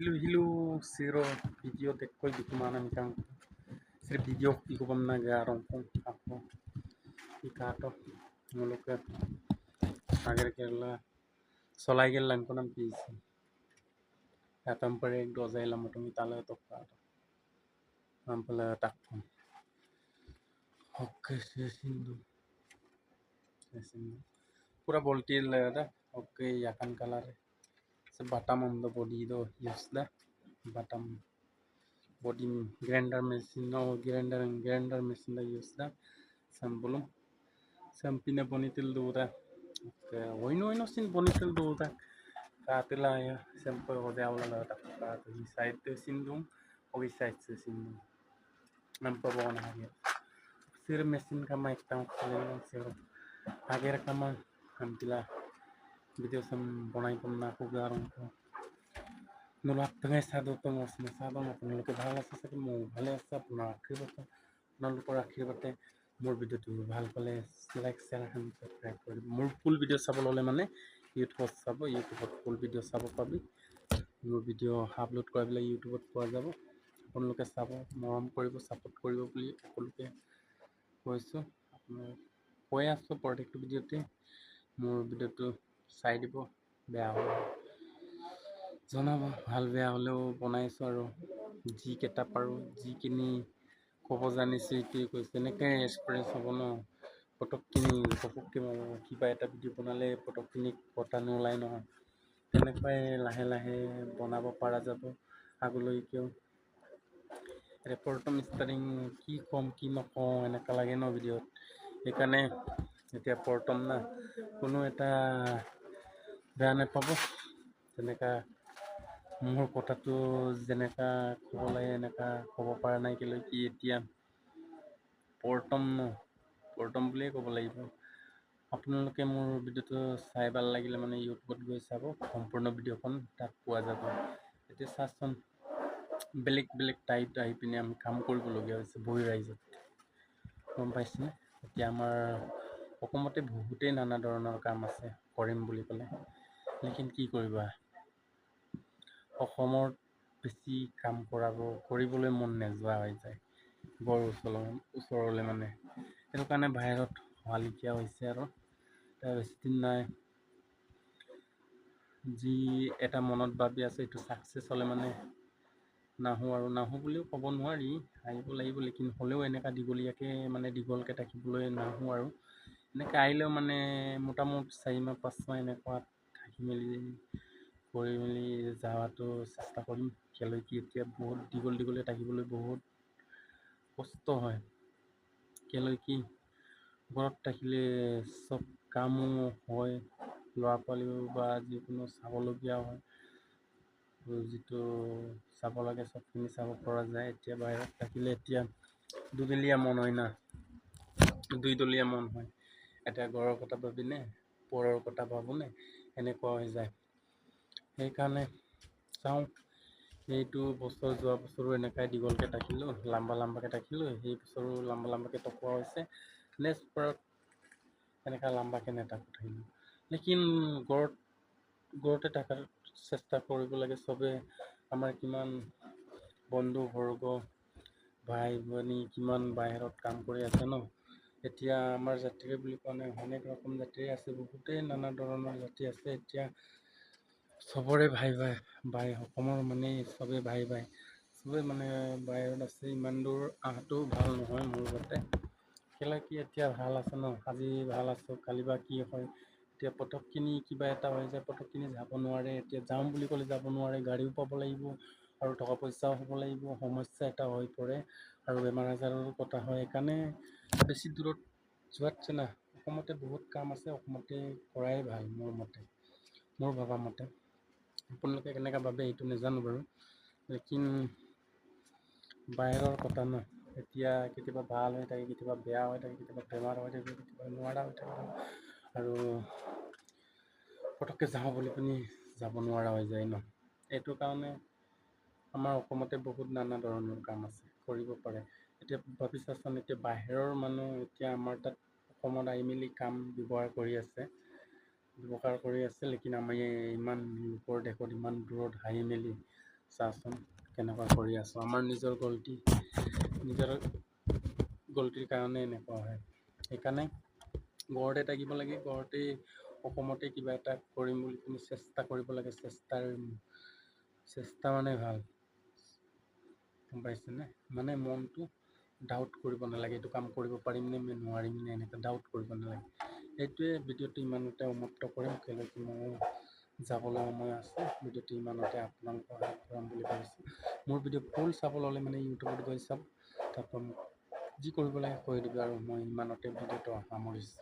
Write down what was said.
Hilo zero video dekoy di kumana mikang sir video iko bam na garong kung ako ikato nguluke agar kerla solai gel lang konam pisi atam pare ek dozai la motong itala to kato ampala takko oke sesindu pura voltil da oke yakan color se batam on the body do yes da batam body grinder machine no grinder machine da use da sambulum sampina bonitil do da oino sin bonitil do da katila ya sampai ho awla la ta ka di side te sindum o side se sindum nampa bona hage sir machine kama ekta sir ager kama kampila video sam bonai pamna ko garong ko nulak tengah sado tengah sado na penulu ke bhala sa ke mo bhale sa puna akhirate nalu por akhirate মোৰ ভিডিওটো ভাল পালে like share and subscribe কৰিব মোৰ full video চাবলৈ হ'লে মানে ইউটিউবত চাব ইউটিউবত ফুল ভিডিও চাব পাবি মোৰ ভিডিও আপলোড কৰাবিলাক ইউটিউবত পোৱা যাব আপোনালোকে চাব মৰম কৰিব ছাপোৰ্ট কৰিব বুলি সকলোকে কৈছোঁ আপোনালোক কৈ আছোঁ প্ৰত্যেকটো ভিডিঅ'তে মোৰ ভিডিওটো চাই দিব বেয়া হ'লে জনাব ভাল বেয়া হ'লেও বনাইছোঁ আৰু যিকেইটা পাৰোঁ যিখিনি ক'ব জানিছোঁ এইটোৱে কৈছোঁ এনেকৈ এক্সপিৰিয়েঞ্চ হ'ব ন পটকখিনি ঘপককৈ কিবা এটা ভিডিঅ' বনালে পটকখিনি কথা নোলায় নহয় তেনেকুৱাই লাহে লাহে বনাব পৰা যাব আগলৈকেও প্ৰথম ষ্টাৰ্টিং কি ক'ম কি নকওঁ এনেকুৱা লাগে ন ভিডিঅ'ত সেইকাৰণে এতিয়া প্ৰথম না কোনো এটা বেয়া নাপাব তেনেকুৱা মোৰ কথাটো যেনেকুৱা ক'ব লাগে এনেকুৱা ক'ব পৰা নাই কেলৈ কি এতিয়া প্ৰথম বুলিয়ে ক'ব লাগিব আপোনালোকে মোৰ ভিডিঅ'টো চাই ভাল লাগিলে মানে ইউটিউবত গৈ চাব সম্পূৰ্ণ ভিডিঅ'খন তাত পোৱা যাব এতিয়া চাচোন বেলেগ বেলেগ টাইপ আহি পিনে আমি কাম কৰিবলগীয়া হৈছে বহি ৰাইজত গম পাইছেনে এতিয়া আমাৰ অসমতে বহুতেই নানা ধৰণৰ কাম আছে কৰিম বুলি ক'লে লেকিন কি কৰিবা অসমত বেছি কাম কৰিবলৈ মন নোযোৱা হৈ যায় বৰ ওচৰলৈ মানে সেইটো কাৰণে বাহিৰত হোৱালিকীয়া হৈছে আৰু তাৰ বেছিদিন নাই যি এটা মনত ভাবি আছে এইটো ছাকচেছ হ'লে মানে নাহোঁ বুলিও ক'ব নোৱাৰি আহিব লাগিব লেকিন হ'লেও এনেকুৱা দীঘলীয়াকৈ মানে দীঘলকৈ থাকিবলৈ নাহোঁ আৰু এনেকৈ আহিলেও মানে মোটামুটি 4 মাহ 5 মাহ এনেকুৱা থাকি মেলি কৰি মেলি যোৱাটো চেষ্টা কৰিম কেলৈ কি এতিয়া বহুত দীঘলীয়া থাকিবলৈ বহুত কষ্ট হয় কেলৈ কি ঘৰত থাকিলে চব কামো হয় ল'ৰা ছোৱালীও বা যিকোনো চাবলগীয়া হয় যিটো চাব লাগে চবখিনি চাব পৰা যায় এতিয়া বাহিৰত থাকিলে এতিয়া দুদলীয়া মন হয় না দুইদলীয়া মন হয় এতিয়া ঘৰৰ কথা ভাবিনে পৰৰ কথা ভাবোনে এনেকুৱা হৈ যায় সেইকাৰণে চাওঁ এইটো বছৰ যোৱা বছৰো এনেকুৱাই দীঘলকৈ থাকিলোঁ লাম্বাকৈ থাকিলোঁ সেই বছৰো লাম্বাকৈ টপোৱা হৈছে নেক্সট বাৰত এনেকুৱা লাম্বাকৈ থাকিলোঁ লেকিন ঘৰতে থকাৰ চেষ্টা কৰিব লাগে চবে আমাৰ কিমান বন্ধু বৰ্গ ভাই ভনী কিমান বাহিৰত কাম কৰি আছে ন এতিয়া আমাৰ জাতিৰে বুলি কোৱা নাই অনেক ৰকম জাতিৰে আছে বহুতেই নানা ধৰণৰ জাতি আছে এতিয়া চবৰে ভাই অসমৰ মানে চবেই ভাই চবেই মানে বাহিৰত আছে ইমান দূৰ অহাটো ভাল নহয় মোৰ মতে কেলৈ কি এতিয়া ভাল আছে ন আজি ভাল আছোঁ কালি বা কি হয় এতিয়া পটকখিনি কিবা এটা হৈ যায় পটকখিনি যাব নোৱাৰে এতিয়া যাম বুলি ক'লে যাব নোৱাৰে গাড়ীও পাব লাগিব আৰু টকা পইচাও হ'ব লাগিব সমস্যা এটা হৈ পৰে আৰু বেমাৰ আজাৰৰো কথা হয় সেইকাৰণে বেছি দূৰত যোৱাতছে না অসমতে বহুত কাম আছে অসমতে কৰাই ভাল মোৰ ভবা মতে আপোনালোকে কেনেকৈ ভাবে এইটো নাজানো বাৰু লেকিন বাহিৰৰ কথা ন এতিয়া কেতিয়াবা ভাল হৈ থাকে কেতিয়াবা বেয়া হৈ থাকে কেতিয়াবা বেমাৰ হৈ থাকে কেতিয়াবা নোৱাৰা হৈ থাকে আৰু পটককৈ যাওঁ বুলি পিনি যাব নোৱাৰা হৈ যায় ন এইটো কাৰণে আমাৰ অসমতে বহুত নানা ধৰণৰ কাম আছে কৰিব পাৰে এতিয়া ভাবি চাচোন এতিয়া বাহিৰৰ মানুহ এতিয়া আমাৰ তাত অসমত আহি মেলি কাম ব্যৱহাৰ কৰি আছে লেকিন আমি ইমান লোকৰ দেশত ইমান দূৰত আহি মেলি চাচোন কেনেকুৱা কৰি আছোঁ। আমাৰ নিজৰ গলটিৰ কাৰণে এনেকুৱা হয়। সেইকাৰণে ঘৰতে থাকিব লাগে, ঘৰতে অসমতে কিবা এটা কৰিম বুলি তুমি চেষ্টা কৰিব লাগে। চেষ্টা মানে ভাল, গম পাইছেনে? মানে মনটো ডাউট কৰিব নালাগে, এইটো কাম কৰিব পাৰিমনে নোৱাৰিমনে, এনেকৈ ডাউট কৰিব নালাগে। সেইটোৱে ভিডিঅ'টো ইমানতে সমাপ্ত কৰিম, কেলৈ মোৰ যাবলৈ সময় আছে। ভিডিঅ'টো ইমানতে আপোনালোকৰ আগবঢ়াম বুলি ভাবিছোঁ। মোৰ ভিডিঅ' ফুল চাবলৈ হ'লে মানে ইউটিউবত গৈ চাম, তাৰপৰা মোক যি কৰিব লাগে কৰি দিব, আৰু মই ইমানতে ভিডিঅ'টো সামৰিছোঁ।